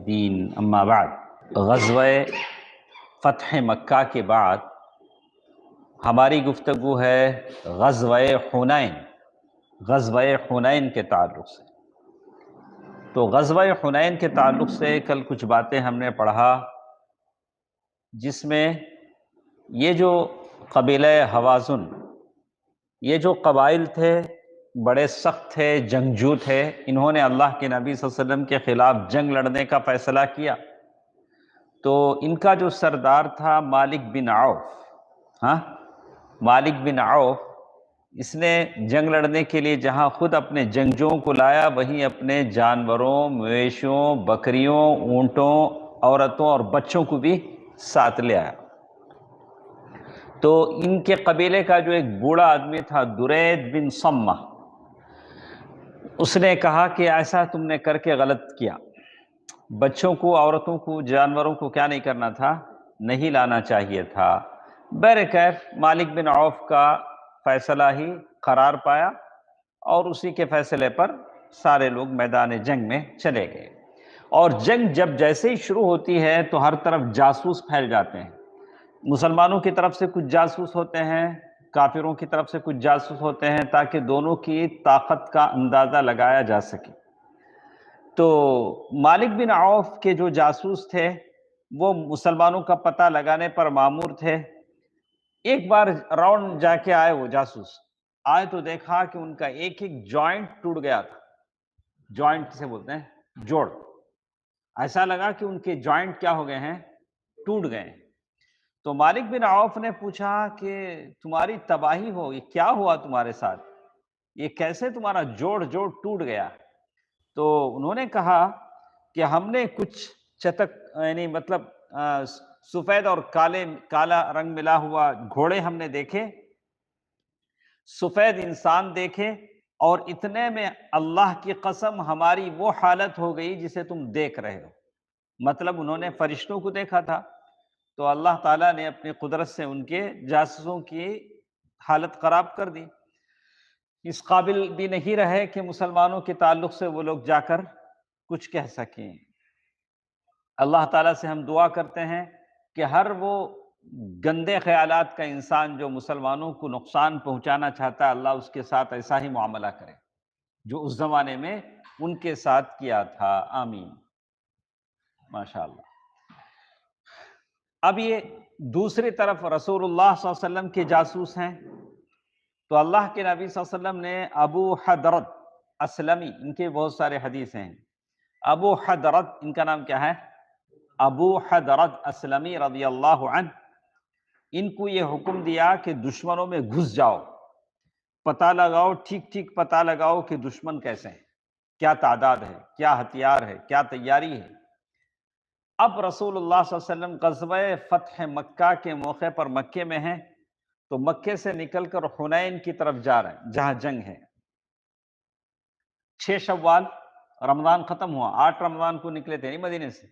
دین اما بعد، غزوہ فتح مکہ کے بعد ہماری گفتگو ہے غزوہ حنین کے تعلق سے۔ تو غزوہ حنین کے تعلق سے کل کچھ باتیں ہم نے پڑھا، جس میں یہ جو قبیلہ حوازن، یہ جو قبائل تھے بڑے سخت تھے، جنگجو تھے، انہوں نے اللہ کے نبی صلی اللہ علیہ وسلم کے خلاف جنگ لڑنے کا فیصلہ کیا۔ تو ان کا جو سردار تھا مالک بن عوف، مالک بن عوف، اس نے جنگ لڑنے کے لیے جہاں خود اپنے جنگجوؤں کو لایا، وہیں اپنے جانوروں، مویشیوں، بکریوں، اونٹوں، عورتوں اور بچوں کو بھی ساتھ لے آیا۔ تو ان کے قبیلے کا جو ایک بوڑھا آدمی تھا درید بن صمہ، اس نے کہا کہ ایسا تم نے کر کے غلط کیا، بچوں کو، عورتوں کو، جانوروں کو کیا نہیں کرنا تھا، نہیں لانا چاہیے تھا۔ بہرکیف مالک بن عوف کا فیصلہ ہی قرار پایا، اور اسی کے فیصلے پر سارے لوگ میدان جنگ میں چلے گئے۔ اور جنگ جب جیسے ہی شروع ہوتی ہے تو ہر طرف جاسوس پھیل جاتے ہیں، مسلمانوں کی طرف سے کچھ جاسوس ہوتے ہیں، کافروں کی طرف سے کچھ جاسوس ہوتے ہیں، تاکہ دونوں کی طاقت کا اندازہ لگایا جا سکے۔ تو مالک بن عوف کے جو جاسوس تھے وہ مسلمانوں کا پتہ لگانے پر مامور تھے۔ ایک بار راؤنڈ جا کے آئے، وہ جاسوس آئے تو دیکھا کہ ان کا ایک ایک جوائنٹ ٹوٹ گیا تھا۔ جوائنٹ سے بولتے ہیں جوڑ، ایسا لگا کہ ان کے جوائنٹ کیا ہو گئے ہیں، ٹوٹ گئے ہیں۔ تو مالک بن عوف نے پوچھا کہ تمہاری تباہی ہو، یہ کیا ہوا تمہارے ساتھ، یہ کیسے تمہارا جوڑ ٹوٹ گیا؟ تو انہوں نے کہا کہ ہم نے کچھ چتک، یعنی مطلب سفید اور کالا رنگ ملا ہوا گھوڑے ہم نے دیکھے، سفید انسان دیکھے، اور اتنے میں اللہ کی قسم ہماری وہ حالت ہو گئی جسے تم دیکھ رہے ہو۔ مطلب انہوں نے فرشتوں کو دیکھا تھا، تو اللہ تعالیٰ نے اپنی قدرت سے ان کے جاسوسوں کی حالت خراب کر دی، اس قابل بھی نہیں رہے کہ مسلمانوں کے تعلق سے وہ لوگ جا کر کچھ کہہ سکیں۔ اللہ تعالیٰ سے ہم دعا کرتے ہیں کہ ہر وہ گندے خیالات کا انسان جو مسلمانوں کو نقصان پہنچانا چاہتا ہے، اللہ اس کے ساتھ ایسا ہی معاملہ کرے جو اس زمانے میں ان کے ساتھ کیا تھا۔ آمین، ماشاءاللہ۔ اب یہ دوسری طرف رسول اللہ صلی اللہ علیہ وسلم کے جاسوس ہیں، تو اللہ کے نبی صلی اللہ علیہ وسلم نے ابو حضرت اسلمی، ان کے بہت سارے حدیث ہیں، ابو حضرت، ان کا نام کیا ہے، ابو حضرت اسلمی رضی اللہ عنہ، ان کو یہ حکم دیا کہ دشمنوں میں گھس جاؤ، پتہ لگاؤ، ٹھیک پتہ لگاؤ کہ دشمن کیسے ہیں، کیا تعداد ہے، کیا ہتھیار ہے، کیا تیاری ہے۔ اب رسول اللہ صلی اللہ علیہ وسلم غزوہ فتح مکہ کے موقع پر مکے میں ہیں، تو مکے سے نکل کر حنین کی طرف جا رہے ہیں جہاں جنگ ہے۔ 6 شوال، رمضان ختم ہوا، 8 رمضان کو نکلے تھے نہیں مدینے سے،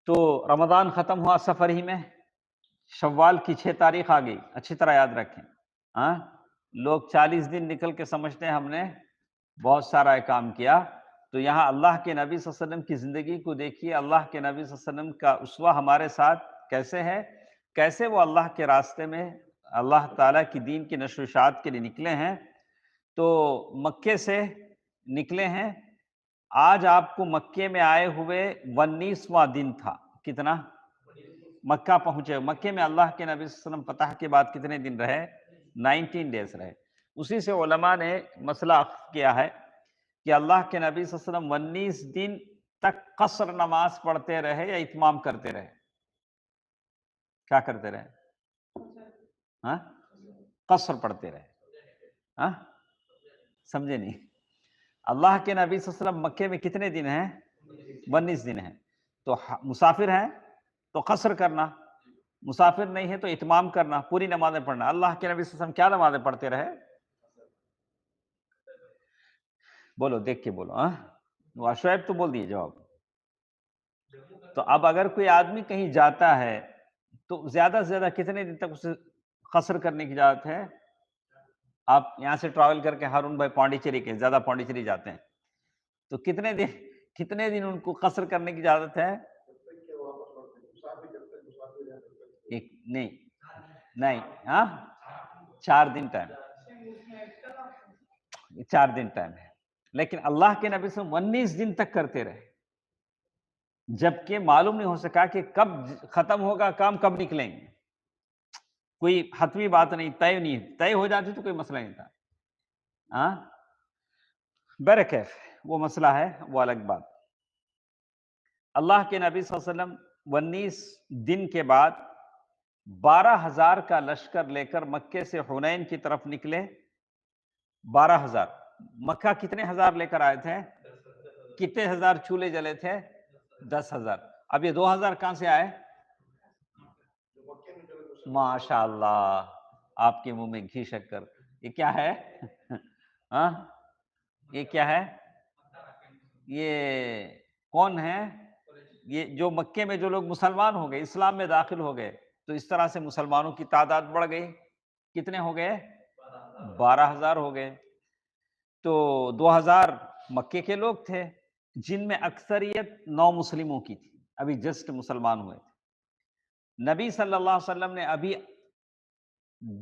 تو رمضان ختم ہوا سفر ہی میں، شوال کی 6 تاریخ آ گئی، اچھی طرح یاد رکھیں۔ لوگ 40 دن نکل کے سمجھتے ہیں ہم نے بہت سارا کام کیا، تو یہاں اللہ کے نبی صلی اللہ علیہ وسلم کی زندگی کو دیکھیے، اللہ کے نبی صلی اللہ علیہ وسلم کا اسوہ ہمارے ساتھ کیسے ہے، کیسے وہ اللہ کے راستے میں اللہ تعالیٰ کی دین کی نشر و اشاعت کے لیے نکلے ہیں۔ تو مکے سے نکلے ہیں، آج آپ کو مکے میں آئے ہوئے 19واں دن تھا، کتنا؟ مکہ پہنچے، مکے میں اللہ کے نبی صلی اللہ علیہ وسلم فتح کے بعد کتنے دن رہے؟ 19 ڈیز رہے۔ اسی سے علماء نے مسئلہ اخذ کیا ہے کہ اللہ کے نبی صلی اللہ علیہ وسلم 19 دن تک قصر نماز پڑھتے رہے یا اتمام کرتے رہے؟ کیا کرتے رہے؟ قصر پڑھتے رہے؟ سمجھے نہیں؟ اللہ کے نبی صلی اللہ علیہ وسلم مکے میں کتنے دن ہیں؟ 19 دن ہیں۔ تو مسافر ہیں تو قصر کرنا، مسافر نہیں ہے تو اتمام کرنا، پوری نمازیں پڑھنا۔ اللہ کے نبی صلی اللہ علیہ وسلم کیا نمازیں پڑھتے رہے؟ بولو، دیکھ کے بولو۔ شعیب تو بول دیے جواب۔ تو اب اگر کوئی آدمی کہیں جاتا ہے تو زیادہ سے زیادہ کتنے دن تک اسے قصر کرنے کی اجازت ہے؟ آپ یہاں سے ٹریول کر کے ہارون بھائی پانڈیچری کے، زیادہ پانڈیچری جاتے ہیں، تو کتنے دن ان کو قصر کرنے کی اجازت ہے؟ ایک نہیں نہیں، ہاں 4 دن ٹائم، 4 دن ٹائم ہے، لیکن اللہ کے نبی صلی اللہ علیہ وسلم 19 دن تک کرتے رہے، جبکہ معلوم نہیں ہو سکا کہ کب ختم ہوگا کام، کب نکلیں گے، کوئی حتمی بات نہیں، طے نہیں، طے ہو جاتی تو کوئی مسئلہ نہیں تھا، ہاں برکیف وہ مسئلہ ہے، وہ الگ بات۔ اللہ کے نبی صلی اللہ علیہ وسلم 19 دن کے بعد 12,000 کا لشکر لے کر مکے سے حنین کی طرف نکلے۔ 12,000 مکہ کتنے ہزار لے کر آئے تھے؟ کتنے ہزار چولہے جلے تھے؟ 10,000۔ اب یہ 2,000 کہاں سے آئے؟ ماشاء اللہ، آپ کے منہ میں گھی شکر۔ یہ کیا ہے؟ ہاں یہ کیا ہے؟ یہ کون ہے؟ یہ جو مکے میں جو لوگ مسلمان ہو گئے، اسلام میں داخل ہو گئے، تو اس طرح سے مسلمانوں کی تعداد بڑھ گئی۔ کتنے ہو گئے؟ 12,000 ہو گئے۔ تو 2,000 مکے کے لوگ تھے، جن میں اکثریت نو مسلموں کی تھی، ابھی جسٹ مسلمان ہوئے تھے۔ نبی صلی اللہ علیہ وسلم نے ابھی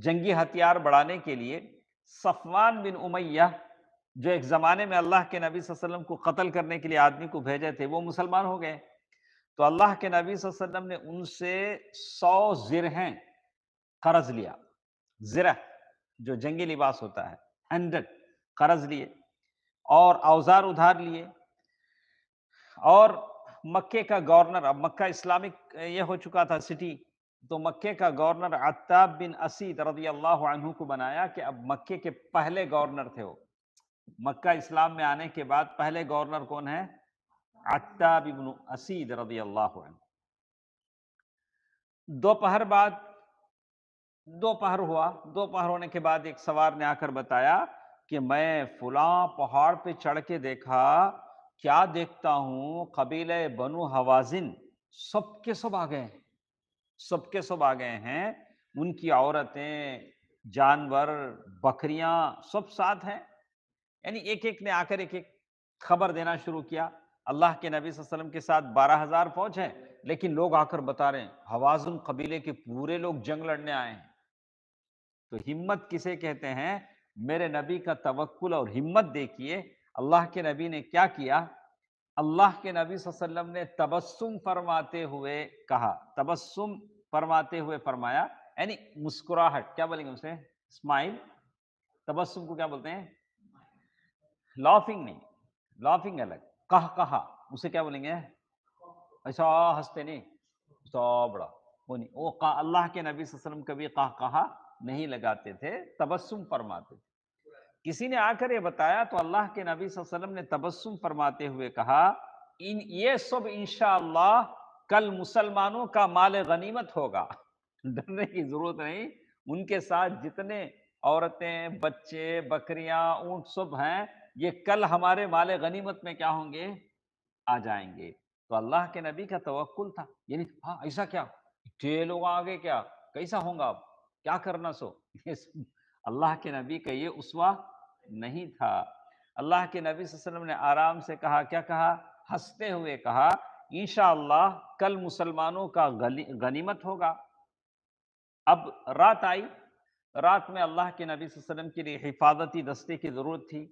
جنگی ہتھیار بڑھانے کے لیے صفوان بن امیہ، جو ایک زمانے میں اللہ کے نبی صلی اللہ علیہ وسلم کو قتل کرنے کے لیے آدمی کو بھیجے تھے، وہ مسلمان ہو گئے۔ تو اللہ کے نبی صلی اللہ علیہ وسلم نے ان سے 100 زرہیں قرض لیا، زرہ جو جنگی لباس ہوتا ہے، 100 قرض لیے، اور اوزار ادھار لیے۔ اور مکے کا گورنر، اب مکہ اسلامک یہ ہو چکا تھا سٹی، تو مکے کا گورنر عتاب بن اسید رضی اللہ عنہ کو بنایا کہ اب مکے کے پہلے گورنر تھے وہ۔ مکہ اسلام میں آنے کے بعد پہلے گورنر کون ہے؟ عتاب بن اسید رضی اللہ عنہ۔ دوپہر بعد، دوپہر ہوا، دوپہر ہونے کے بعد ایک سوار نے آ کر بتایا کہ میں فلاں پہاڑ پہ چڑھ کے دیکھا، کیا دیکھتا ہوں، قبیلہ بنو حوازن سب کے سب آ گئے ہیں، سب کے سب آ گئے ہیں، ان کی عورتیں، جانور، بکریاں سب ساتھ ہیں، یعنی ایک ایک نے آ کر ایک ایک خبر دینا شروع کیا۔ اللہ کے نبی صلی اللہ علیہ وسلم کے ساتھ 12,000 فوج ہے، لیکن لوگ آ کر بتا رہے ہیں حوازن قبیلے کے پورے لوگ جنگ لڑنے آئے ہیں۔ تو ہمت کسے کہتے ہیں؟ میرے نبی کا توکل اور ہمت دیکھیے، اللہ کے نبی نے کیا کیا؟ اللہ کے نبی صلی اللہ علیہ وسلم نے تبسم فرماتے ہوئے کہا، تبسم فرماتے ہوئے فرمایا، یعنی مسکراہٹ، کیا بولیں گے اسے؟ اسمائل۔ تبسم کو کیا بولتے ہیں؟ لافنگ نہیں، لافنگ الگ، کہا اسے کیا بولیں گے؟ ایسا ہنستے نہیں، ایسا بڑا وہ نہیں، وہ اللہ کے نبی صلی اللہ علیہ وسلم کبھی کہا نہیں لگاتے تھے، تبسم فرماتے تھے۔ کسی نے آ کر یہ بتایا تو اللہ کے نبی صلی اللہ علیہ وسلم نے تبسم فرماتے ہوئے کہا، یہ سب انشاءاللہ کل مسلمانوں کا مال غنیمت ہوگا، ڈرنے کی ضرورت نہیں، ان کے ساتھ جتنے عورتیں، بچے، بکریاں، اونٹ سب ہیں، یہ کل ہمارے مال غنیمت میں کیا ہوں گے؟ آ جائیں گے۔ تو اللہ کے نبی کا توکل تھا، یعنی ہاں ایسا کیا، اتنے لوگ آگے، کیا کیسا ہوں گا، اب کیا کرنا سو، اللہ کے نبی کا یہ اسوہ نہیں تھا۔ اللہ کے نبی صلی اللہ علیہ وسلم نے آرام سے کہا، کیا کہا؟ ہنستے ہوئے کہا، انشاءاللہ کل مسلمانوں کا غنیمت ہوگا۔ اب رات آئی، رات میں اللہ کے نبی صلی اللہ علیہ وسلم کے لیے حفاظتی دستے کی ضرورت تھی،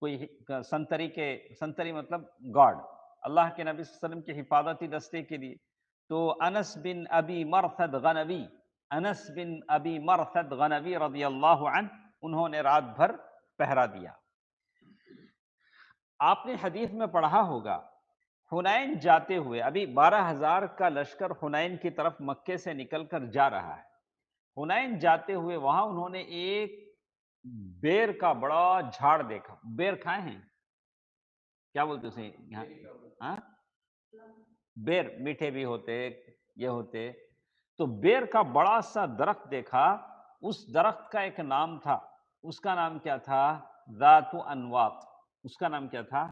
کوئی سنتری مطلب گارڈ، اللہ کے نبی صلی اللہ علیہ وسلم کے حفاظتی دستے کے لیے۔ تو انس بن ابی مرثد غنوی، انس بن ابی مرثد غنوی رضی اللہ عنہ، انہوں نے رات بھر پہرا دیا۔ آپ نے حدیث میں پڑھا ہوگا، حنین جاتے ہوئے، ابھی 12,000 کا لشکر حنین کی طرف مکے سے نکل کر جا رہا ہے، حنین جاتے ہوئے وہاں انہوں نے ایک بیر کا بڑا جھاڑ دیکھا۔ بیر کھائے ہیں؟ کیا بولتے اسے یہاں؟ ہاں بیر میٹھے بھی ہوتے، یہ ہوتے، تو بیر کا بڑا سا درخت دیکھا، اس درخت کا ایک نام تھا، اس کا نام کیا تھا؟ ذات انواط۔ اس کا نام کیا تھا؟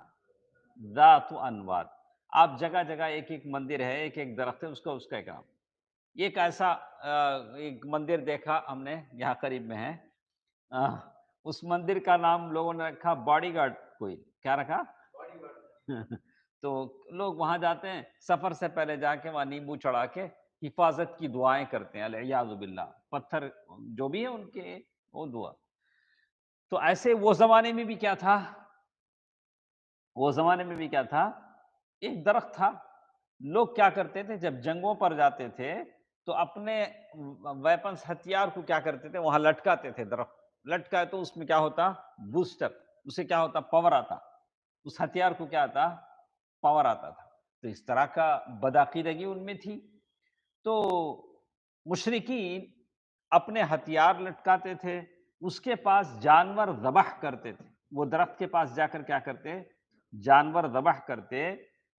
ذات انواط۔ آپ جگہ جگہ ایک ایک مندر ہے، ایک ایک درخت ہے، اس کا ایک نام۔ ایک ایسا ایک مندر دیکھا ہم نے، یہاں قریب میں ہے، اس مندر کا نام لوگوں نے رکھا باڈی گارڈ، کوئی کیا رکھا؟ تو لوگ وہاں جاتے ہیں، سفر سے پہلے جا کے وہاں نیمبو چڑھا کے حفاظت کی دعائیں کرتے ہیں، الیاذ باللہ، پتھر جو بھی ہے ان کے وہ دعا۔ تو ایسے وہ زمانے میں بھی کیا تھا، وہ زمانے میں بھی کیا تھا، ایک درخت تھا۔ لوگ کیا کرتے تھے جب جنگوں پر جاتے تھے تو اپنے ویپنس ہتھیار کو کیا کرتے تھے، وہاں لٹکاتے تھے، درخت لٹکائے تو اس میں کیا ہوتا، بوسٹر، اسے کیا ہوتا، پاور آتا، اس ہتھیار کو کیا آتا، پاور آتا تھا۔ تو اس طرح کا بدعقیدگی ان میں تھی۔ تو مشرکین اپنے ہتھیار لٹکاتے تھے، اس کے پاس جانور ذبح کرتے تھے، وہ درخت کے پاس جا کر کیا کرتے، جانور ذبح کرتے،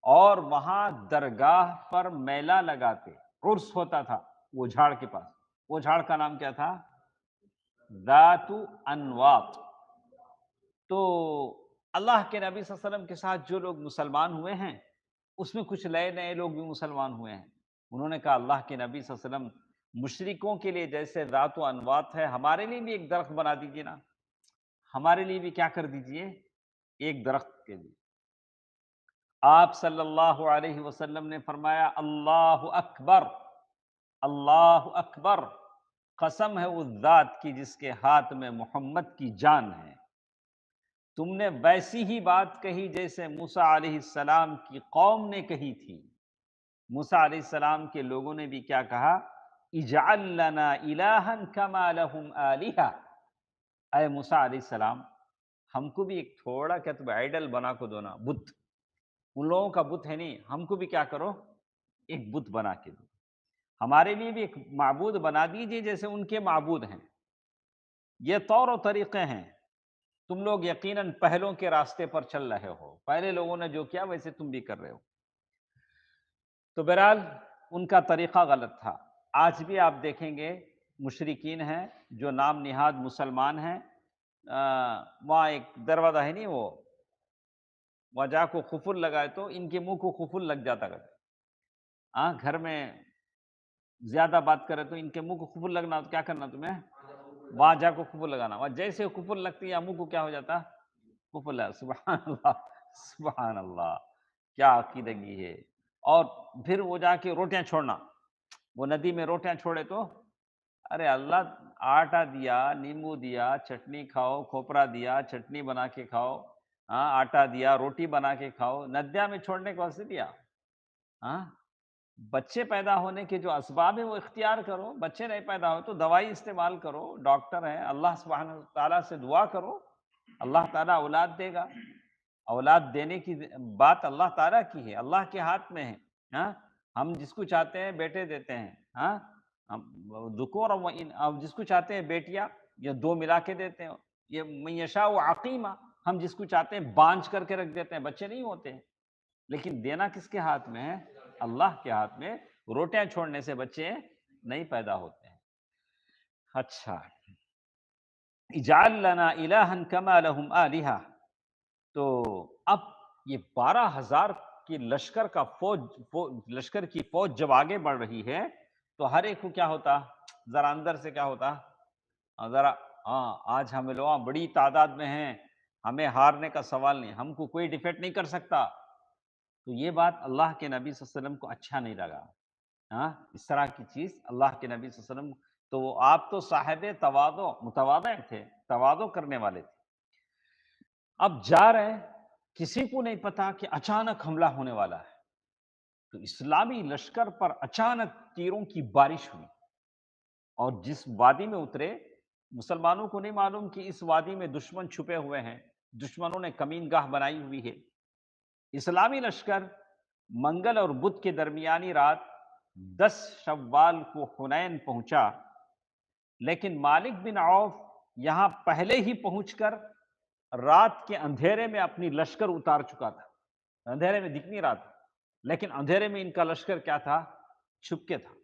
اور وہاں درگاہ پر میلہ لگاتے، عرس ہوتا تھا وہ جھاڑ کے پاس۔ وہ جھاڑ کا نام کیا تھا، ذات انواط۔ تو اللہ کے نبی صلی اللہ علیہ وسلم کے ساتھ جو لوگ مسلمان ہوئے ہیں، اس میں کچھ نئے نئے لوگ بھی مسلمان ہوئے ہیں۔ انہوں نے کہا اللہ کے نبی صلی اللہ علیہ وسلم، مشرکوں کے لیے جیسے ذات و انواط ہے، ہمارے لیے بھی ایک درخت بنا دیجیے نا، ہمارے لیے بھی کیا کر دیجیے، ایک درخت کے لیے۔ آپ صلی اللہ علیہ وسلم نے فرمایا اللہ اکبر، اللہ اکبر، قسم ہے اس ذات کی جس کے ہاتھ میں محمد کی جان ہے، تم نے ویسی ہی بات کہی جیسے موسیٰ علیہ السلام کی قوم نے کہی تھی۔ موسیٰ علیہ السلام کے لوگوں نے بھی کیا کہا، اجعل لنا الہا کما لہم آلہہ، اے موسیٰ علیہ السلام ہم کو بھی ایک تھوڑا کیا تم آئیڈل بنا کو دو نا، بت، ان لوگوں کا بت ہے نہیں، ہم کو بھی کیا کرو، ایک بت بنا کے دو، ہمارے لیے بھی ایک معبود بنا دیجیے جیسے ان کے معبود ہیں۔ یہ طور و طریقے ہیں، تم لوگ یقیناً پہلوں کے راستے پر چل رہے ہو، پہلے لوگوں نے جو کیا ویسے تم بھی کر رہے ہو۔ تو بہرحال ان کا طریقہ غلط تھا۔ آج بھی آپ دیکھیں گے مشرکین ہیں جو نام نہاد مسلمان ہیں، وہاں ایک دروازہ ہے نہیں، وہ وہاں جا کو قفل لگائے تو ان کے منہ کو قفل لگ جاتا کرتے، ہاں گھر میں زیادہ بات کرے تو ان کے منہ کو قفل لگنا، تو کیا کرنا تمہیں، وہاں جا کو قفل لگانا، وہاں جیسے قفل لگتی ہے منہ کو کیا ہو جاتا، قفل ہے۔ سبحان اللہ، سبحان اللہ، کیا عقیدگی ہے۔ اور پھر وہ جا کے روٹیاں چھوڑنا، وہ ندی میں روٹیاں چھوڑے تو ارے اللہ آٹا دیا، نیمبو دیا، چٹنی کھاؤ، کھوپرا دیا، چٹنی بنا کے کھاؤ، ہاں آٹا دیا، روٹی بنا کے کھاؤ، ندیاں میں چھوڑنے کو واسطے دیا، ہاں بچے پیدا ہونے کے جو اسباب ہیں وہ اختیار کرو، بچے نہیں پیدا ہو تو دوائی استعمال کرو، ڈاکٹر ہیں، اللہ سبحانہ تعالیٰ سے دعا کرو، اللہ تعالیٰ اولاد دے گا۔ اولاد دینے کی بات اللہ تعالیٰ کی ہے، اللہ کے ہاتھ میں ہے، ہاں ہم جس کو چاہتے ہیں بیٹے دیتے ہیں، ہاں ذکور اور جس کو چاہتے ہیں بیٹیاں یا دو ملا کے دیتے ہیں، یہ من یشاء عقیمہ، ہم جس کو چاہتے ہیں بانجھ کر کے رکھ دیتے ہیں، بچے نہیں ہوتے ہیں، لیکن دینا کس کے ہاتھ میں ہے، اللہ کے ہاتھ میں۔ روٹیاں چھوڑنے سے بچے نہیں پیدا ہوتے ہیں۔ اچھا، اجعل لنا الہا کما لہم آلہہ۔ تو اب یہ 12,000 کی لشکر کا لشکر کی فوج جب آگے بڑھ رہی ہے تو ہر ایک کو کیا ہوتا، ذرا اندر سے کیا ہوتا، ذرا ہاں آج ہم لوگ بڑی تعداد میں ہیں، ہمیں ہارنے کا سوال نہیں، ہم کو کوئی ڈیفیٹ نہیں کر سکتا۔ تو یہ بات اللہ کے نبی صلی اللہ علیہ وسلم کو اچھا نہیں لگا، ہاں اس طرح کی چیز اللہ کے نبی صلی اللہ علیہ وسلم، تو وہ آپ تو صاحب تواضع، متواضع تھے، تواضع کرنے والے تھے۔ اب جا رہے ہیں، کسی کو نہیں پتا کہ اچانک حملہ ہونے والا ہے، تو اسلامی لشکر پر اچانک تیروں کی بارش ہوئی، اور جس وادی میں اترے مسلمانوں کو نہیں معلوم کہ اس وادی میں دشمن چھپے ہوئے ہیں، دشمنوں نے کمین گاہ بنائی ہوئی ہے۔ اسلامی لشکر منگل اور بدھ کے درمیانی رات 10 شوال کو حنین پہنچا، لیکن مالک بن عوف یہاں پہلے ہی پہنچ کر رات کے اندھیرے میں اپنی لشکر اتار چکا تھا، اندھیرے میں دکھ نہیں رہا تھا، لیکن اندھیرے میں ان کا لشکر کیا تھا، چھپ کے تھا۔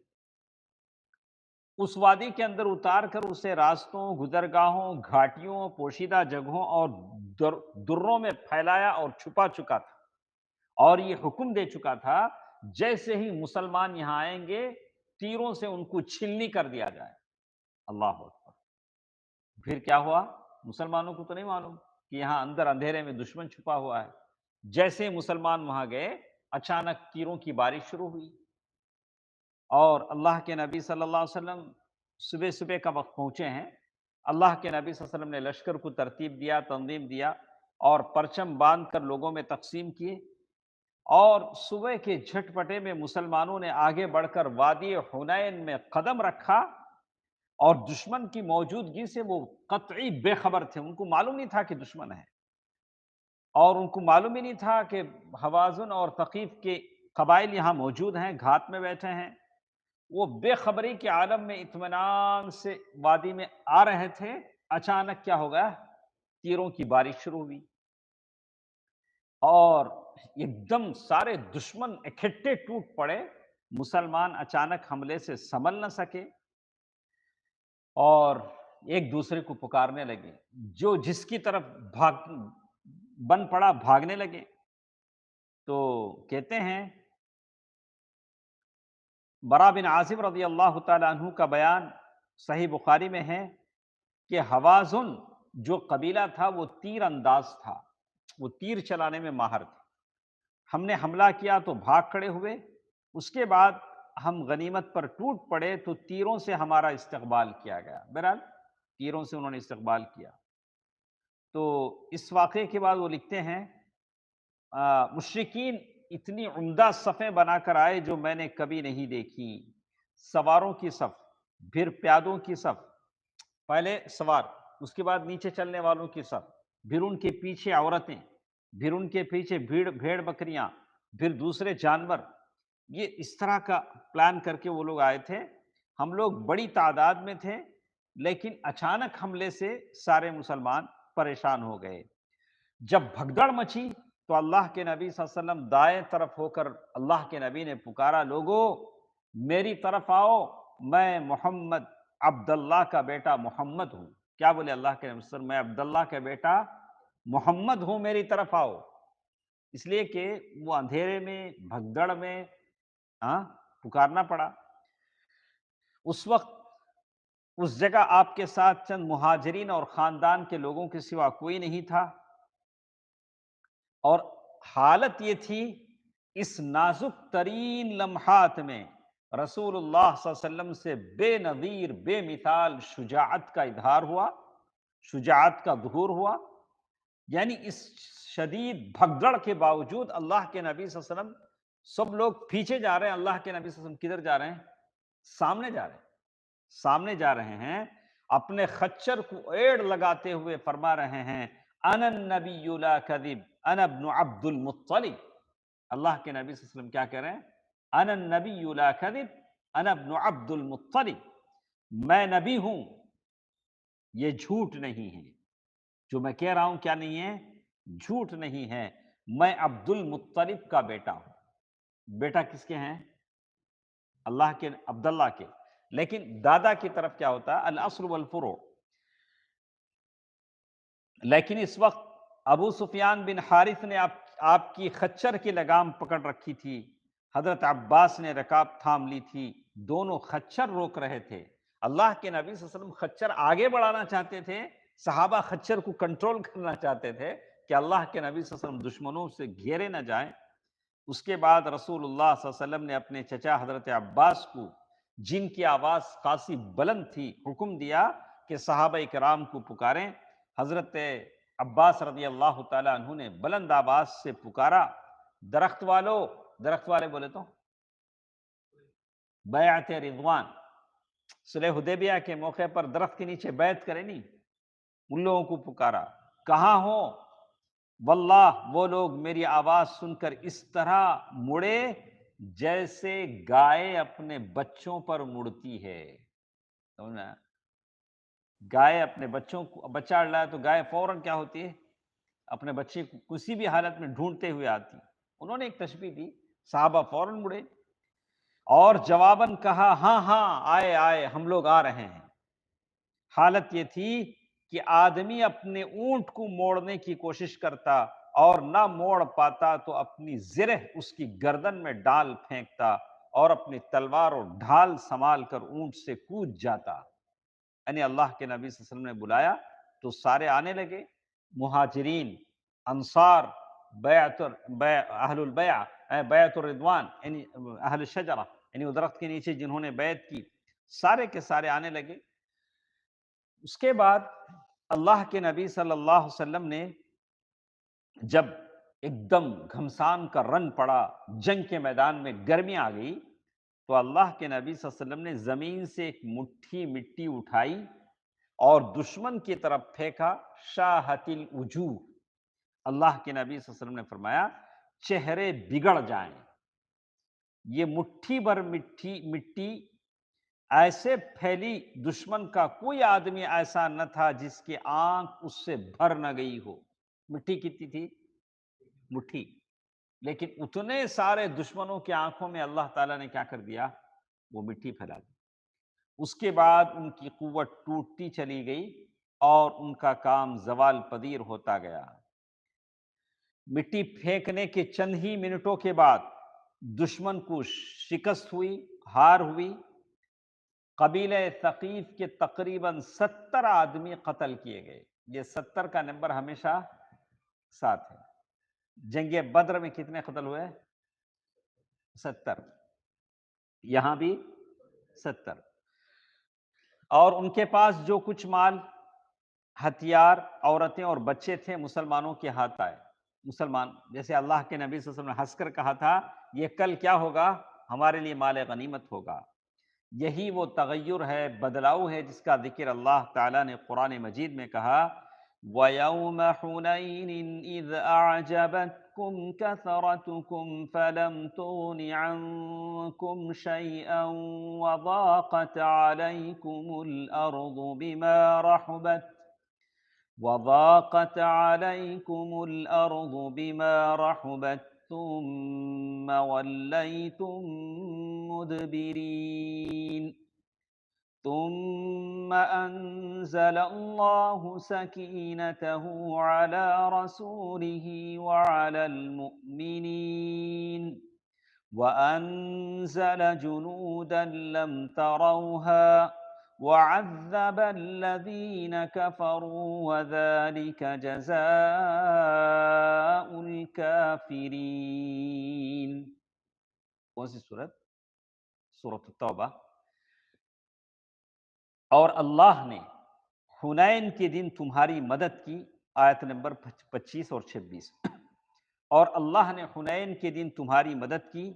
اس وادی کے اندر اتار کر اسے راستوں، گزرگاہوں، گھاٹیوں، پوشیدہ جگہوں اور دروں میں پھیلایا اور چھپا چکا تھا، اور یہ حکم دے چکا تھا جیسے ہی مسلمان یہاں آئیں گے تیروں سے ان کو چھلنی کر دیا جائے۔ اللہ اکبر۔ پھر کیا ہوا، مسلمانوں کو تو نہیں معلوم کہ یہاں اندر اندھیرے میں دشمن چھپا ہوا ہے، جیسے مسلمان وہاں گئے، اچانک تیروں کی بارش شروع ہوئی، اور اللہ کے نبی صلی اللہ علیہ وسلم صبح صبح کا وقت پہنچے ہیں۔ اللہ کے نبی صلی اللہ علیہ وسلم نے لشکر کو ترتیب دیا، تنظیم دیا، اور پرچم باندھ کر لوگوں میں تقسیم کیے، اور صبح کے جھٹپٹے میں مسلمانوں نے آگے بڑھ کر وادی حنین میں قدم رکھا، اور دشمن کی موجودگی سے وہ قطعی بے خبر تھے، ان کو معلوم نہیں تھا کہ دشمن ہے، اور ان کو معلوم ہی نہیں تھا کہ حوازن اور ثقیف کے قبائل یہاں موجود ہیں، گھات میں بیٹھے ہیں۔ وہ بے خبری کے عالم میں اطمینان سے وادی میں آ رہے تھے، اچانک کیا ہو گیا؟ تیروں کی بارش شروع ہوئی، اور ایک دم سارے دشمن اکٹھے ٹوٹ پڑے۔ مسلمان اچانک حملے سے سنبھل نہ سکے، اور ایک دوسرے کو پکارنے لگے، جو جس کی طرف بھاگ بن پڑا بھاگنے لگے۔ تو کہتے ہیں برا بن عازب رضی اللہ تعالی عنہ کا بیان صحیح بخاری میں ہے کہ حوازن جو قبیلہ تھا وہ تیر انداز تھا، وہ تیر چلانے میں ماہر تھے۔ ہم نے حملہ کیا تو بھاگ کھڑے ہوئے، اس کے بعد ہم غنیمت پر ٹوٹ پڑے تو تیروں سے ہمارا استقبال کیا گیا۔ بہرحال تیروں سے انہوں نے استقبال کیا۔ تو اس واقعے کے بعد وہ لکھتے ہیں مشرکین اتنی عمدہ صفیں بنا کر آئے جو میں نے کبھی نہیں دیکھی۔ سواروں کی صف، پھر پیادوں کی صف، پہلے سوار، اس کے بعد نیچے چلنے والوں کی صف، پھر ان کے پیچھے عورتیں، پھر ان کے پیچھے بھیڑ بکریاں، پھر دوسرے جانور۔ یہ اس طرح کا پلان کر کے وہ لوگ آئے تھے۔ ہم لوگ بڑی تعداد میں تھے، لیکن اچانک حملے سے سارے مسلمان پریشان ہو گئے۔ جب بھگدڑ مچی تو اللہ کے نبی صلی اللہ علیہ وسلم دائیں طرف ہو کر اللہ کے نبی نے پکارا، لوگو میری طرف آؤ، میں محمد عبداللہ کا بیٹا محمد ہوں۔ کیا بولے اللہ کے نبی صلی اللہ علیہ وسلم؟ میں عبداللہ کا بیٹا محمد ہوں، میری طرف آؤ۔ اس لیے کہ وہ اندھیرے میں بھگدڑ میں پکارنا پڑا۔ اس وقت اس جگہ آپ کے ساتھ چند مہاجرین اور خاندان کے لوگوں کے سوا کوئی نہیں تھا، اور حالت یہ تھی اس نازک ترین لمحات میں رسول اللہ صلی اللہ علیہ وسلم سے بے نظیر بے مثال شجاعت کا اظہار ہوا، شجاعت کا ظہور ہوا۔ یعنی اس شدید بھگدڑ کے باوجود اللہ کے نبی صلی اللہ علیہ وسلم، سب لوگ پیچھے جا رہے ہیں، اللہ کے نبی صلی اللہ علیہ وسلم کدھر جا رہے ہیں؟ سامنے جا رہے ہیں، سامنے جا رہے ہیں، اپنے خچر کو ایڑ لگاتے ہوئے فرما رہے ہیں انا النبی لا کذب انا ابن عبد المطلب۔ اللہ کے نبی صلی اللہ علیہ وسلم کیا کہہ رہے ہیں؟ انا النبی لا کذب انا ابن عبد المطلب، میں نبی ہوں، یہ جھوٹ نہیں ہے، جو میں کہہ رہا ہوں کیا نہیں ہے؟ جھوٹ نہیں ہے، میں عبد المطلب کا بیٹا ہوں۔ بیٹا کس کے ہیں؟ اللہ کے، عبداللہ کے۔ لیکن دادا کی طرف کیا ہوتا ہے؟ الاصل والفروع۔ لیکن اس وقت ابو سفیان بن حارث نے آپ کی خچر کی لگام پکڑ رکھی تھی، حضرت عباس نے رکاب تھام لی تھی، دونوں خچر روک رہے تھے۔ اللہ کے نبی صلی اللہ علیہ وسلم خچر آگے بڑھانا چاہتے تھے، صحابہ خچر کو کنٹرول کرنا چاہتے تھے کہ اللہ کے نبی صلی اللہ علیہ وسلم دشمنوں سے گھیرے نہ جائیں۔ اس کے بعد رسول اللہ صلی اللہ علیہ وسلم نے اپنے چچا حضرت عباس کو، جن کی آواز خاصی بلند تھی، حکم دیا کہ صحابہ کرام کو پکاریں۔ حضرت عباس رضی اللہ تعالی عنہ نے بلند آواز سے پکارا، درخت والو، درخت والے بولے تو بیعت رضوان، صلح حدیبیہ کے موقع پر درخت کے نیچے بیعت کرے نہیں، ان لوگوں کو پکارا، کہاں ہو؟ واللہ وہ لوگ میری آواز سن کر اس طرح مڑے جیسے گائے اپنے بچوں پر مڑتی ہے۔ سمجھنا؟ گائے اپنے بچوں کو، بچہ اڑ رہا ہے تو گائے فوراً کیا ہوتی ہے؟ اپنے بچے کو کسی بھی حالت میں ڈھونڈتے ہوئے آتی۔ انہوں نے ایک تشبیہ دی، صحابہ فوراً مڑے اور جواباً کہا ہاں ہاں آئے آئے، ہم لوگ آ رہے ہیں۔ حالت یہ تھی کہ آدمی اپنے اونٹ کو موڑنے کی کوشش کرتا اور نہ موڑ پاتا تو اپنی زرہ اس کی گردن میں ڈال پھینکتا اور اپنی تلوار اور ڈھال سنبھال کر اونٹ سے کود جاتا۔ یعنی اللہ کے نبی صلی اللہ علیہ وسلم نے بلایا تو سارے آنے لگے، مہاجرین، انصار، اہل البیع، بیعت الرضوان، یعنی اہل الشجرہ، یعنی وہ درخت کے نیچے جنہوں نے بیعت کی، سارے کے سارے آنے لگے۔ اس کے بعد اللہ کے نبی صلی اللہ علیہ وسلم نے جب ایک دم گھمسان کا رنگ پڑا، جنگ کے میدان میں گرمی آ گئی، تو اللہ کے نبی صلی اللہ علیہ وسلم نے زمین سے ایک مٹھی مٹی اٹھائی اور دشمن کی طرف پھینکا، شاہت الوجوہ، اللہ کے نبی صلی اللہ علیہ وسلم نے فرمایا چہرے بگڑ جائیں۔ یہ مٹھی بھر مٹی ایسے پھیلی، دشمن کا کوئی آدمی ایسا نہ تھا جس کی آنکھ اس سے بھر نہ گئی ہو۔ مٹھی کتنی تھی؟ مٹھی، لیکن اتنے سارے دشمنوں کی آنکھوں میں اللہ تعالیٰ نے کیا کر دیا؟ وہ مٹی پھیلا دی۔ اس کے بعد ان کی قوت ٹوٹتی چلی گئی اور ان کا کام زوال پذیر ہوتا گیا۔ مٹی پھینکنے کے چند ہی منٹوں کے بعد دشمن کو شکست ہوئی، ہار ہوئی۔ قبیلہ ثقیف کے تقریباً 70 آدمی قتل کیے گئے۔ یہ 70 کا نمبر ہمیشہ ساتھ ہے۔ جنگ بدر میں کتنے قتل ہوئے؟ 70۔ یہاں بھی 70۔ اور ان کے پاس جو کچھ مال، ہتھیار، عورتیں اور بچے تھے، مسلمانوں کے ہاتھ آئے۔ مسلمان، جیسے اللہ کے نبی صلی اللہ علیہ وسلم نے ہنس کر کہا تھا یہ کل کیا ہوگا؟ ہمارے لیے مال غنیمت ہوگا۔ یہی وہ تغیر ہے، بدلاؤ ہے، جس کا ذکر اللہ تعالیٰ نے قرآن مجید میں کہا وَيَوْمَ حُنَيْنٍ إِذْ أَعْجَبَتْكُمْ كَثْرَتُكُمْ فَلَمْ تُغْنِ عَنْكُمْ شَيْئًا وَضَاقَتْ عَلَيْكُمُ الْأَرْضُ بِمَا رَحُبَتْ ثُمَّ وَلَّيْتُمْ مُدْبِرِينَ ثُمَّ أَنزَلَ اللَّهُ سَكِينَتَهُ عَلَى رَسُولِهِ وَعَلَى الْمُؤْمِنِينَ وَأَنزَلَ جُنُودًا لَّمْ تَرَوْهَا وَعَذَّبَ الَّذِينَ كَفَرُوا وَذَلِكَ جَزَاءُ الْكَافِرِينَ۔ کون سی سورت؟ سورۃ التوبہ۔ اور اللہ نے حنین کے دن تمہاری مدد کی، آیت نمبر 25 اور 26۔ اور اللہ نے حنین کے دن تمہاری مدد کی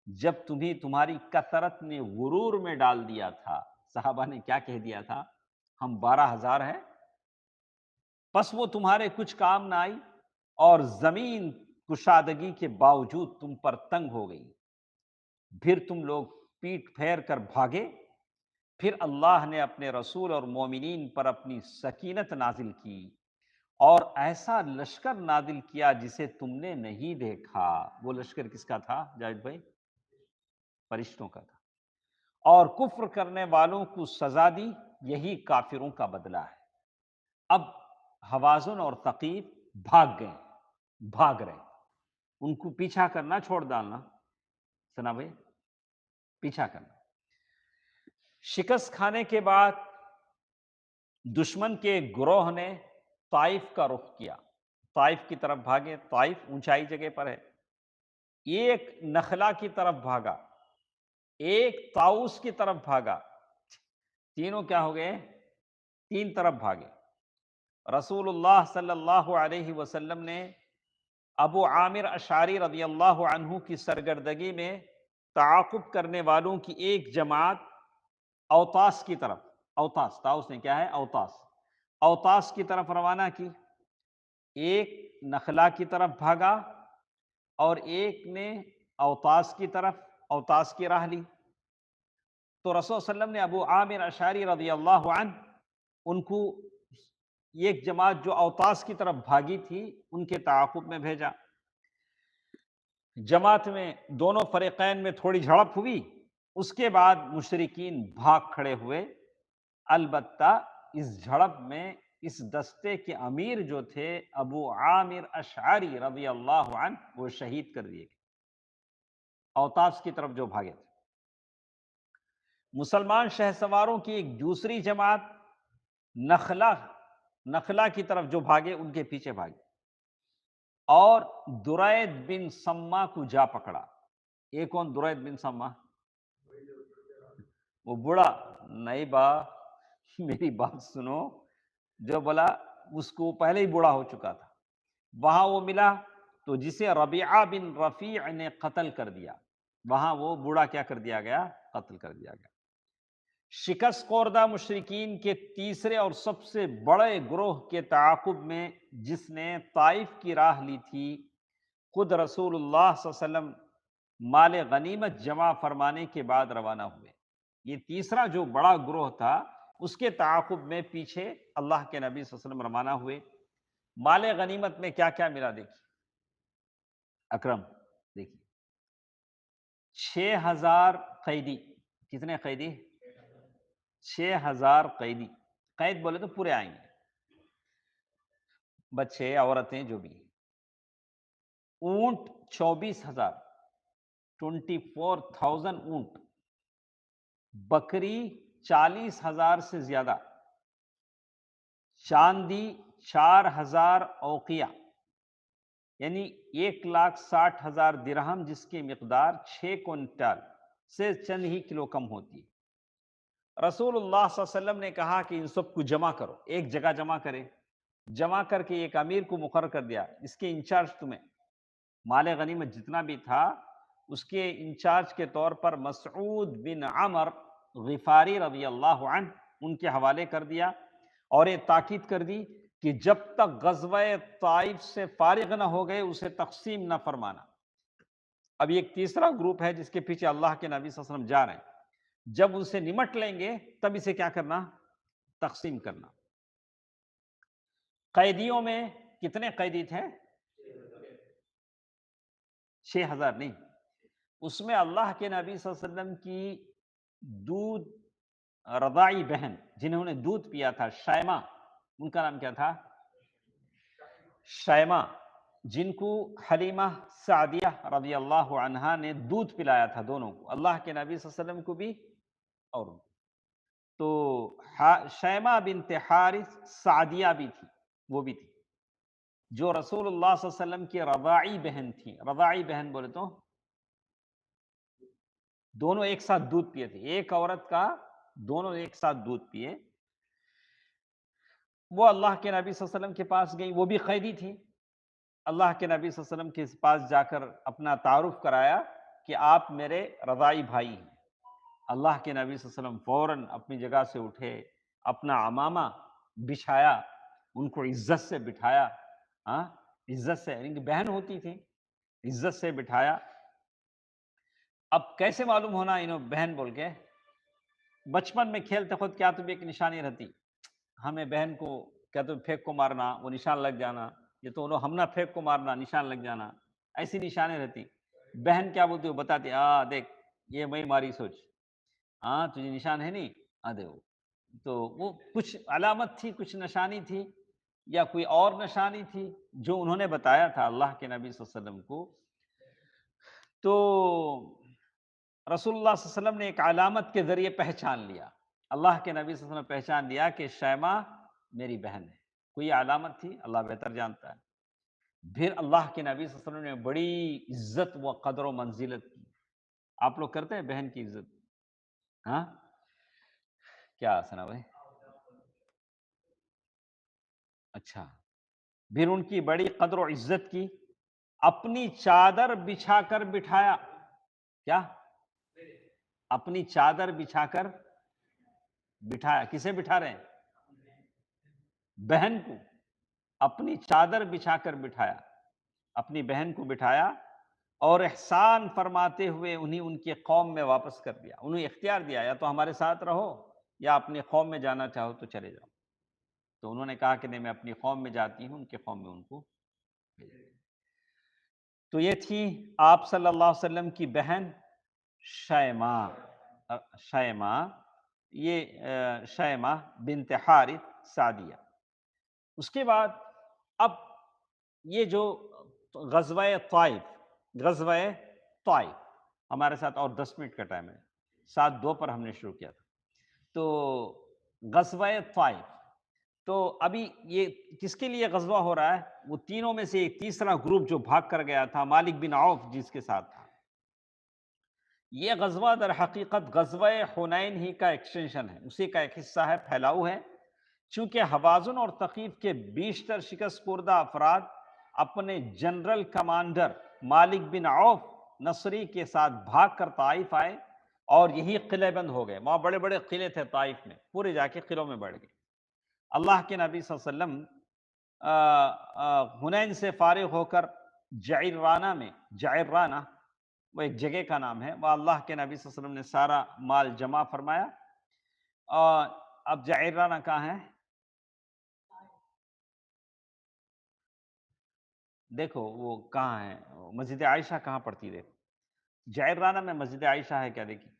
جب تمہیں تمہاری کثرت نے غرور میں ڈال دیا تھا۔ صحابہ نے کیا کہہ دیا تھا؟ ہم 12,000 ہیں، پس وہ تمہارے کچھ کام نہ آئی اور زمین کشادگی کے باوجود تم پر تنگ ہو گئی، پھر تم لوگ پیٹ پھیر کر بھاگے، پھر اللہ نے اپنے رسول اور مومنین پر اپنی سکینت نازل کی اور ایسا لشکر نازل کیا جسے تم نے نہیں دیکھا۔ وہ لشکر کس کا تھا جاوید بھائی؟ فرشتوں کا تھا۔ اور کفر کرنے والوں کو سزا دی، یہی کافروں کا بدلہ ہے۔ اب حوازن اور ثقیف بھاگ گئے، بھاگ رہے، ان کو پیچھا کرنا چھوڑ ڈالنا، سنا بھائی، پیچھا کرنا۔ شکست کھانے کے بعد دشمن کے گروہ نے طائف کا رخ کیا، طائف کی طرف بھاگے۔ طائف اونچائی جگہ پر ہے۔ ایک نخلا کی طرف بھاگا، ایک طاؤس کی طرف بھاگا، تینوں کیا ہو گئے؟ تین طرف بھاگے۔ رسول اللہ صلی اللہ علیہ وسلم نے ابو عامر اشعری رضی اللہ عنہ کی سرگردگی میں تعاقب کرنے والوں کی ایک جماعت اوطاس کی طرف، اوطاس، طاؤس نے کیا ہے؟ اوطاس کی طرف روانہ کی۔ ایک نخلا کی طرف بھاگا اور ایک نے اوطاس کی طرف، اوطاس کی راہ لی۔ تو رسول صلی اللہ علیہ وسلم نے ابو عامر اشعری رضی اللہ عنہ ان کو ایک جماعت جو اوطاس کی طرف بھاگی تھی ان کے تعاقب میں بھیجا۔ جماعت میں دونوں فریقین میں تھوڑی جھڑپ ہوئی، اس کے بعد مشرکین بھاگ کھڑے ہوئے۔ البتہ اس جھڑپ میں اس دستے کے امیر جو تھے ابو عامر اشعری رضی اللہ عنہ، وہ شہید کر دیے گئے، اوطاس کی طرف جو بھاگے تھے۔ مسلمان شہسواروں کی ایک دوسری جماعت نخلا کی طرف جو بھاگے، ان کے پیچھے بھاگے۔ اور درید بن سما کو جا پکڑا. یہ کون درید بن سما؟ وہ بوڑھا نہیں با، میری بات سنو. جو بولا اس کو پہلے ہی بوڑھا ہو چکا تھا. وہاں وہ ملا تو جسے ربیعہ بن رفیع نے قتل کر دیا، وہاں وہ بوڑھا کیا کر دیا گیا؟ قتل کر دیا گیا. شکست خوردہ مشرکین کے تیسرے اور سب سے بڑے گروہ کے تعاقب میں جس نے طائف کی راہ لی تھی، خود رسول اللہ صلی اللہ علیہ وسلم مال غنیمت جمع فرمانے کے بعد روانہ ہوئے. یہ تیسرا جو بڑا گروہ تھا اس کے تعاقب میں پیچھے اللہ کے نبی صلی اللہ علیہ وسلم روانہ ہوئے. مال غنیمت میں کیا کیا ملا دیکھیے اکرم، دیکھیے 6,000 قیدی. کتنے قیدی؟ 6,000 قیدی. قید بولے تو پورے آئیں گے، بچے عورتیں جو بھی. اونٹ 24,000، 24,000 اونٹ. بکری 40,000 سے زیادہ. چاندی 4,000 اوقیہ، یعنی 1,60,000 درہم، جس کی مقدار 6 کنٹل سے چند ہی کلو کم ہوتی ہے. رسول اللہ صلی اللہ علیہ وسلم نے کہا کہ ان سب کو جمع کرو، ایک جگہ جمع کرے. جمع کر کے ایک امیر کو مقرر کر دیا، اس کے انچارج تمہیں. مال غنیمت جتنا بھی تھا اس کے انچارج کے طور پر مسعود بن عمر غفاری رضی اللہ عنہ ان کے حوالے کر دیا، اور یہ تاکید کر دی کہ جب تک غزوہ طائف سے فارغ نہ ہو گئے اسے تقسیم نہ فرمانا. اب ایک تیسرا گروپ ہے جس کے پیچھے اللہ کے نبی صلی اللہ علیہ وسلم جا رہے ہیں. جب ان سے نمٹ لیں گے تب اسے کیا کرنا؟ تقسیم کرنا. قیدیوں میں کتنے قیدی تھے؟ 6,000 نہیں. اس میں اللہ کے نبی صلی اللہ علیہ وسلم کی دودھ رضاعی بہن جنہوں نے دودھ پیا تھا، شیمہ، ان کا نام کیا تھا؟ شیمہ، جن کو حلیمہ سعدیہ رضی اللہ عنہا نے دودھ پلایا تھا دونوں کو، اللہ کے نبی صلی اللہ علیہ وسلم کو بھی اور ان کو. تو شیمہ بنت حارث سعدیہ بھی تھی، وہ بھی تھی جو رسول اللہ صلی اللہ علیہ وسلم کی رضاعی بہن تھی. رضاعی بہن بولے تو دونوں ایک ساتھ دودھ پیے تھے، ایک عورت کا دونوں ایک ساتھ دودھ پیے. وہ اللہ کے نبی صلی اللہ علیہ وسلم کے پاس گئی، وہ بھی قیدی تھی. اللہ کے نبی صلی اللہ علیہ وسلم کے پاس جا کر اپنا تعارف کرایا کہ آپ میرے رضاعی بھائی ہیں. اللہ کے نبی صلی اللہ علیہ وسلم فوراً اپنی جگہ سے اٹھے، اپنا عمامہ بچھایا، ان کو عزت سے بٹھایا. ہاں، عزت سے، ان کی بہن ہوتی تھی، عزت سے بٹھایا. اب کیسے معلوم ہونا انہوں بہن بول کے؟ بچپن میں کھیلتے خود کیا تم ایک نشانی رہتی، ہمیں بہن کو کیا تم پھینک کو مارنا، وہ نشان لگ جانا، یہ تو انہوں ہم نہ پھینک کو مارنا، نشان لگ جانا، ایسی نشانیں رہتی. بہن کیا بولتی، وہ بتاتی، دیکھ یہ میں ماری سوچ، ہاں تجھے نشان ہے نہیں، دے وہ. تو وہ کچھ علامت تھی، کچھ نشانی تھی، یا کوئی اور نشانی تھی جو انہوں نے بتایا تھا اللہ کے نبی صلی اللہ علیہ وسلم کو. تو رسول اللہ صلی اللہ علیہ وسلم نے ایک علامت کے ذریعے پہچان لیا، اللہ کے نبی صلی اللہ علیہ وسلم نے پہچان لیا کہ شیمہ میری بہن ہے. کوئی علامت تھی، اللہ بہتر جانتا ہے. پھر اللہ کے نبی صلی اللہ علیہ وسلم نے بڑی عزت و قدر و منزلت کی. آپ لوگ کرتے ہیں بہن کی عزت؟ ہاں کیا سنا بھائی؟ اچھا. پھر ان کی بڑی قدر و عزت کی، اپنی چادر بچھا کر بٹھایا. کیا؟ اپنی چادر بچھا کر بٹھایا. کسے بٹھا رہے ہیں؟ بہن کو. اپنی چادر بچھا کر بٹھایا، اپنی بہن کو بٹھایا، اور احسان فرماتے ہوئے انہیں ان کی قوم میں واپس کر دیا. انہیں اختیار دیا، یا تو ہمارے ساتھ رہو یا اپنی قوم میں جانا چاہو تو چلے جاؤ. تو انہوں نے کہا کہ نہیں، میں اپنی قوم میں جاتی ہوں، ان کی قوم میں ان کو بھیج دیا. تو یہ تھی آپ صلی اللہ علیہ وسلم کی بہن شیمہ. شیمہ، یہ شیمہ بنت حارث سعدیہ. اس کے بعد اب یہ جو غزوہ طائف ہمارے ساتھ اور 10 منٹ کا ٹائم ہے، 7:02 پر ہم نے شروع کیا تھا. تو غزوہ طائف تو ابھی یہ کس کے لیے غزوہ ہو رہا ہے؟ وہ تینوں میں سے ایک تیسرا گروپ جو بھاگ کر گیا تھا، مالک بن عوف جس کے ساتھ تھا۔ یہ غزوہ در حقیقت غزوہ حنین ہی کا ایکسٹینشن ہے، اسی کا ایک حصہ ہے، پھیلاؤ ہے۔ چونکہ حوازن اور ثقیف کے بیشتر شکست خوردہ افراد اپنے جنرل کمانڈر مالک بن عوف نصری کے ساتھ بھاگ کر طائف آئے اور یہی قلعے بند ہو گئے۔ وہاں بڑے بڑے قلعے تھے طائف میں، پورے جا کے قلعوں میں بڑھ گئے۔ اللہ کے نبی صلی اللہ علیہ وسلم حنین سے فارغ ہو کر جعرانہ وہ ایک جگہ کا نام ہے، وہ اللہ کے نبی صلی اللہ علیہ وسلم نے سارا مال جمع فرمایا۔ اور اب جعرانہ کہاں ہے؟ دیکھو وہ کہاں ہے، مسجد عائشہ کہاں پڑتی ہے؟ جعرانہ میں مسجد عائشہ ہے کیا؟ دیکھیے،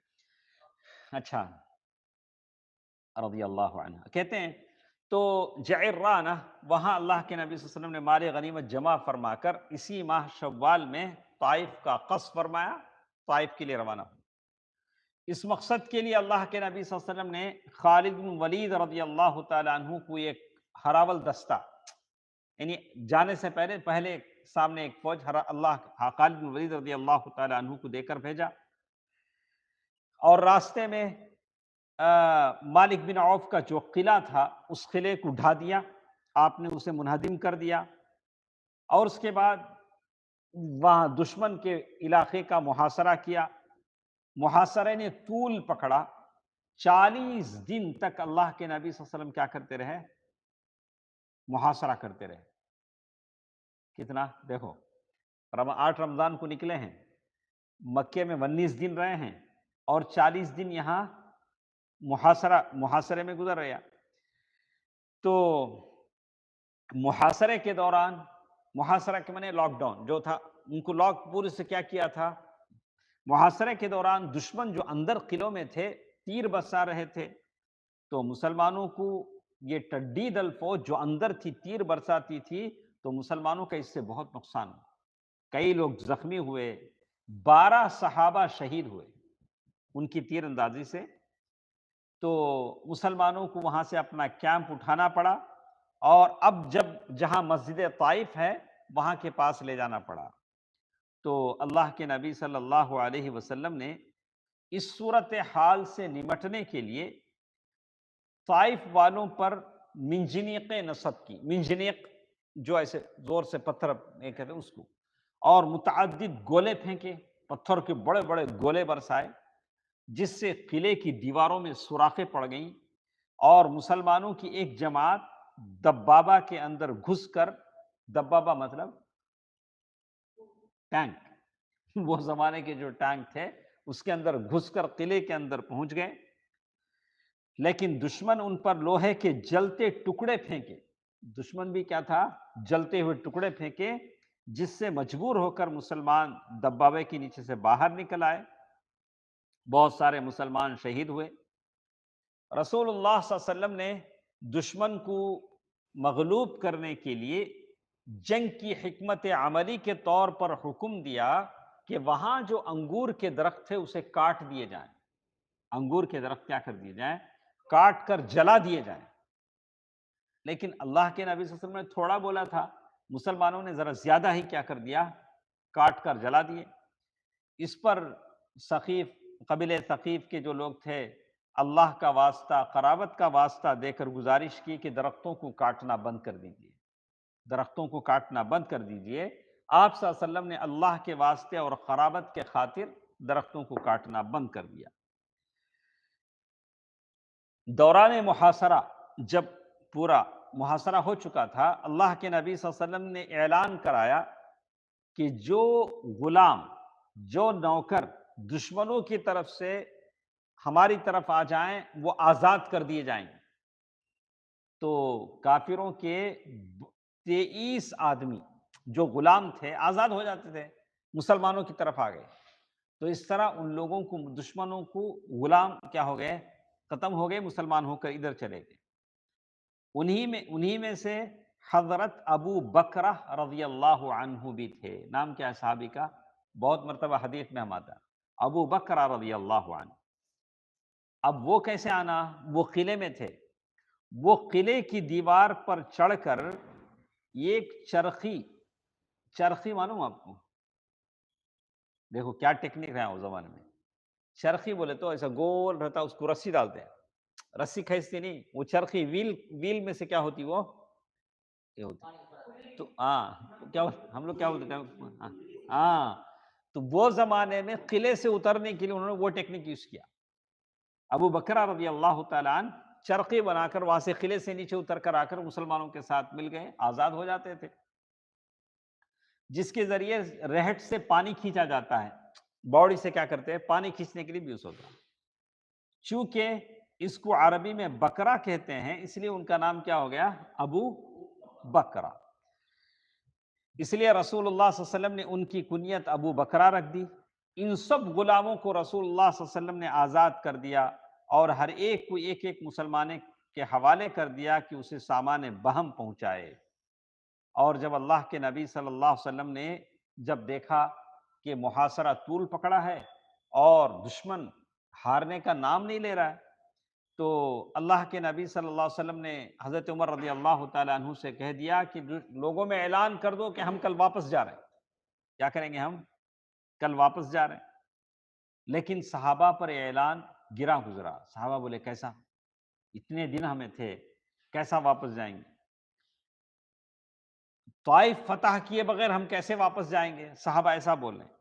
اچھا، رضی اللہ عنہ کہتے ہیں تو جعرانہ، وہاں اللہ کے نبی صلی اللہ علیہ وسلم نے مال غنیمت جمع فرما کر اسی ماہ شوال میں طائف کا قصد فرمایا، طائف کے لیے روانہ ہو۔ اس مقصد کے لیے اللہ کے نبی صلی اللہ علیہ وسلم نے خالد بن ولید رضی اللہ تعالیٰ عنہ کو ایک ہراول دستہ، یعنی جانے سے پہلے سامنے ایک فوج خالد بن ولید رضی اللہ تعالیٰ عنہ کو دے کر بھیجا، اور راستے میں مالک بن عوف کا جو قلعہ تھا اس قلعے کو ڈھا دیا، آپ نے اسے منہدم کر دیا، اور اس کے بعد وہاں دشمن کے علاقے کا محاصرہ کیا۔ محاصرے نے طول پکڑا، 40 دن تک اللہ کے نبی صلی اللہ علیہ وسلم کیا کرتے رہے؟ محاصرہ کرتے رہے۔ کتنا؟ دیکھو 8 رمضان کو نکلے ہیں، مکے میں 19 دن رہے ہیں، اور 40 دن یہاں محاصرے میں گزر رہا۔ تو محاصرے کے دوران، محاصرہ کے معنی لاک ڈاؤن جو تھا، ان کو لاک پورے سے کیا کیا تھا؟ محاصرے کے دوران دشمن جو اندر قلعوں میں تھے تیر برسا رہے تھے، تو مسلمانوں کو یہ ٹڈی دل فوج جو اندر تھی تیر برساتی تھی، تو مسلمانوں کا اس سے بہت نقصان ہوا، کئی لوگ زخمی ہوئے، 12 صحابہ شہید ہوئے ان کی تیر اندازی سے۔ تو مسلمانوں کو وہاں سے اپنا کیمپ اٹھانا پڑا، اور اب جہاں مسجد طائف ہے وہاں کے پاس لے جانا پڑا۔ تو اللہ کے نبی صلی اللہ علیہ وسلم نے اس صورت حال سے نمٹنے کے لیے طائف والوں پر منجنیق نصب کی، منجنیق جو ایسے زور سے پتھر کہتے ہیں اس کو، اور متعدد گولے پھینکے، پتھر کے بڑے بڑے گولے برسائے، جس سے قلعے کی دیواروں میں سوراخیں پڑ گئیں، اور مسلمانوں کی ایک جماعت دبابہ کے اندر گھس کر، دبابہ مطلب ٹینک، وہ زمانے کے جو ٹینک تھے اس کے اندر گھس کر قلعے کے اندر پہنچ گئے، لیکن دشمن ان پر لوہے کے جلتے ٹکڑے پھینکے، دشمن بھی کیا تھا؟ جلتے ہوئے ٹکڑے پھینکے، جس سے مجبور ہو کر مسلمان دبابے کے نیچے سے باہر نکل آئے، بہت سارے مسلمان شہید ہوئے۔ رسول اللہ صلی اللہ علیہ وسلم نے دشمن کو مغلوب کرنے کے لیے جنگ کی حکمت عملی کے طور پر حکم دیا کہ وہاں جو انگور کے درخت تھے اسے کاٹ دیے جائیں، انگور کے درخت کیا کر دیے جائیں؟ کاٹ کر جلا دیے جائیں۔ لیکن اللہ کے نبی صلی اللہ علیہ وسلم نے تھوڑا بولا تھا، مسلمانوں نے ذرا زیادہ ہی کیا کر دیا؟ کاٹ کر جلا دیے۔ اس پر قبیلہ ثقیف کے جو لوگ تھے، اللہ کا واسطہ، قرابت کا واسطہ دے کر گزارش کی کہ درختوں کو کاٹنا بند کر دیجیے، درختوں کو کاٹنا بند کر دیجیے۔ آپ صلی اللہ علیہ وسلم نے اللہ کے واسطے اور قرابت کے خاطر درختوں کو کاٹنا بند کر دیا۔ دوران محاصرہ، جب پورا محاصرہ ہو چکا تھا، اللہ کے نبی صلی اللہ علیہ وسلم نے اعلان کرایا کہ جو غلام، جو نوکر دشمنوں کی طرف سے ہماری طرف آ جائیں وہ آزاد کر دیے جائیں گے۔ تو کافروں کے 23 آدمی جو غلام تھے آزاد ہو جاتے تھے، مسلمانوں کی طرف آ گئے، تو اس طرح ان لوگوں کو، دشمنوں کو غلام کیا ہو گئے؟ ختم ہو گئے، مسلمان ہو کر ادھر چلے گئے۔ انہی میں سے حضرت ابو بکرہ رضی اللہ عنہ بھی تھے۔ نام کیا ہے صحابی کا؟ بہت مرتبہ حدیث میں ہم آتا، ابو بکرہ رضی اللہ عنہ۔ اب وہ کیسے آنا؟ وہ قلعے میں تھے، وہ قلعے کی دیوار پر چڑھ کر ایک چرخی، چرخی معلوم آپ کو؟ دیکھو کیا ٹیکنیک رہا اس زمانے میں. چرخی بولے تو ایسا گول رہتا، اس کو رسی ڈالتے ہیں، رسی کھینچتے نہیں، وہ چرخی ویل، ویل میں سے کیا ہوتی وہ یہ ہوتی. تو ہاں کیا ہم لوگ کیا بولتے ہیں، ہاں ہاں. تو وہ زمانے میں قلعے سے اترنے کے لیے انہوں نے وہ ٹیکنیک یوز کیا. ابو بکر رضی اللہ تعالیٰ عنہ چرخی بنا کر وہاں سے قلعے سے نیچے اتر کر آ کر مسلمانوں کے ساتھ مل گئے، آزاد ہو جاتے تھے، جس کے ذریعے رہٹ سے پانی کھینچا جاتا ہے. باڑی سے کیا کرتے ہیں، پانی کھینچنے کے لیے بھی یوز ہوتا ہے. چونکہ اس کو عربی میں بکرا کہتے ہیں، اس لیے ان کا نام کیا ہو گیا، ابو بکرا. اس لیے رسول اللہ صلی اللہ علیہ وسلم نے ان کی کنیت ابو بکرا رکھ دی. ان سب غلاموں کو رسول اللہ صلی اللہ علیہ وسلم نے آزاد کر دیا، اور ہر ایک کو ایک ایک مسلمان کے حوالے کر دیا کہ اسے سامان بہم پہنچائے. اور جب اللہ کے نبی صلی اللہ علیہ وسلم نے جب دیکھا کہ محاصرہ طول پکڑا ہے اور دشمن ہارنے کا نام نہیں لے رہا ہے، تو اللہ کے نبی صلی اللہ علیہ وسلم نے حضرت عمر رضی اللہ تعالیٰ عنہ سے کہہ دیا کہ لوگوں میں اعلان کر دو کہ ہم کل واپس جا رہے ہیں. کیا کریں گے، ہم کل واپس جا رہے ہیں. لیکن صحابہ پر یہ اعلان گرا گزرا. صحابہ بولے کیسا، اتنے دن ہمیں تھے، کیسا واپس جائیں گے، طائف فتح کیے بغیر ہم کیسے واپس جائیں گے. صحابہ ایسا بول رہے ہیں.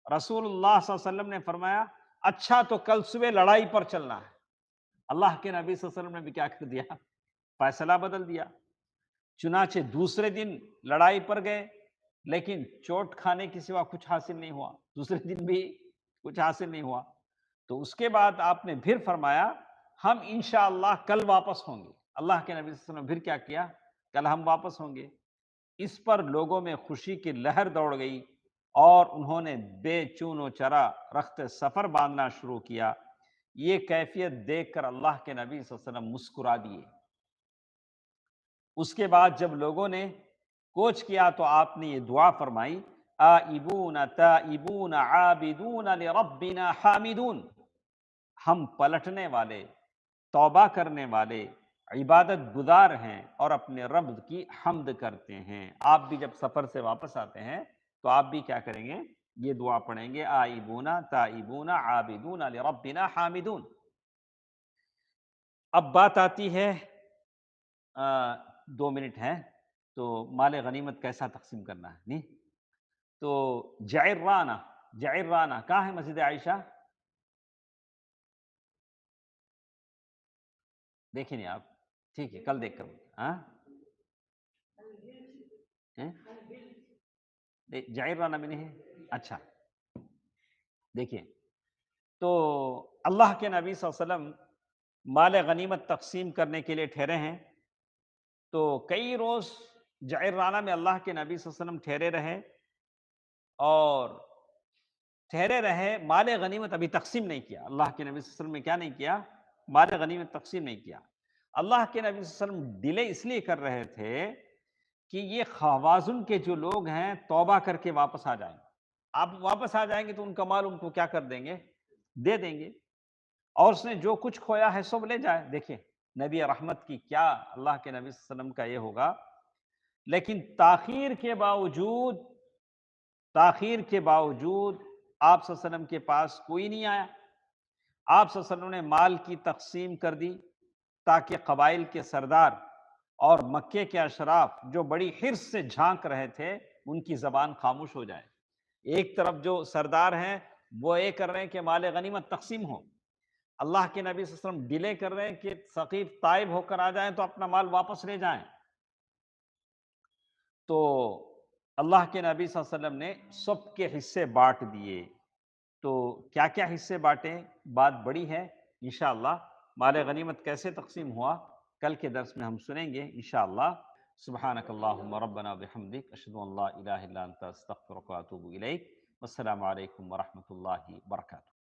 رسول اللہ صلی اللہ علیہ وسلم نے فرمایا اچھا تو کل صبح لڑائی پر چلنا ہے. اللہ کے نبی صلی اللہ علیہ وسلم نے بھی کیا کر دیا، فیصلہ بدل دیا. چنانچہ دوسرے دن لڑائی پر گئے، لیکن چوٹ کھانے کے سوا کچھ حاصل نہیں ہوا. دوسرے دن بھی کچھ حاصل نہیں ہوا. تو اس کے بعد آپ نے پھر فرمایا ہم انشاءاللہ کل واپس ہوں گے. اللہ کے نبی صلی اللہ علیہ وسلم نے پھر کیا کیا، کل ہم واپس ہوں گے. اس پر لوگوں میں خوشی کی لہر دوڑ گئی اور انہوں نے بے چون و چرا رخت سفر باندھنا شروع کیا. یہ کیفیت دیکھ کر اللہ کے نبی صلی اللہ علیہ وسلم مسکرا دیے. اس کے بعد جب لوگوں نے کوچ کیا تو آپ نے یہ دعا فرمائی، آئبون تائبون عابدون لربنا حامدون. ہم پلٹنے والے، توبہ کرنے والے، عبادت گزار ہیں اور اپنے رب کی حمد کرتے ہیں. آپ بھی جب سفر سے واپس آتے ہیں تو آپ بھی کیا کریں گے، یہ دعا پڑھیں گے، آئبون تائبون عابدون لربنا حامدون. اب بات آتی ہے 2 منٹ ہے تو مال غنیمت کیسا تقسیم کرنا ہے. نہیں تو جعرانہ، جعرانہ کہاں ہے مسجد عائشہ؟ دیکھیں نہیں آپ، ٹھیک ہے کل دیکھ کر. ہاں جعرانہ میں نہیں ہے، اچھا دیکھیں. تو اللہ کے نبی صلی اللہ علیہ وسلم مال غنیمت تقسیم کرنے کے لیے ٹھہرے ہیں. تو کئی روز جعرانہ میں اللہ کے نبی صلی اللہ علیہ وسلم ٹھہرے رہے، اور ٹھہرے رہے، مال غنیمت ابھی تقسیم نہیں کیا. اللہ کے نبی صلی اللہ علیہ وسلم نے کیا نہیں کیا، مال غنیمت تقسیم نہیں کیا. اللہ کے نبی صلی اللہ علیہ وسلم ڈیلے اس لیے کر رہے تھے کہ یہ خوازن کے جو لوگ ہیں توبہ کر کے واپس آ جائیں. آپ واپس آ جائیں گے تو ان کا مال ان کو کیا کر دیں گے، دے دیں گے، اور اس نے جو کچھ کھویا ہے سب لے جائے. دیکھیں نبی رحمت کی کیا اللہ کے نبی صلی اللہ علیہ وسلم کا یہ ہوگا. لیکن تاخیر کے باوجود آپ صلی اللہ علیہ وسلم کے پاس کوئی نہیں آیا. آپ صلی اللہ علیہ وسلم نے مال کی تقسیم کر دی تاکہ قبائل کے سردار اور مکے کے اشراف جو بڑی حرص سے جھانک رہے تھے ان کی زبان خاموش ہو جائے. ایک طرف جو سردار ہیں وہ یہ کر رہے ہیں کہ مال غنیمت تقسیم ہو، اللہ کے نبی صلی اللہ علیہ وسلم ڈیلے کر رہے ہیں کہ ثقیف طائب ہو کر آ جائیں تو اپنا مال واپس لے جائیں. تو اللہ کے نبی صلی اللہ علیہ وسلم نے سب کے حصے بانٹ دیے. تو کیا کیا حصے بانٹے، بات بڑی ہے. انشاءاللہ مال غنیمت کیسے تقسیم ہوا کل کے درس میں ہم سنیں گے انشاءاللہ. سبحانک اللہم ربنا بحمدک، اشہد ان لا الہ الا انت استغفرک واتوب الیک. والسلام علیکم ورحمۃ اللہ وبرکاتہ.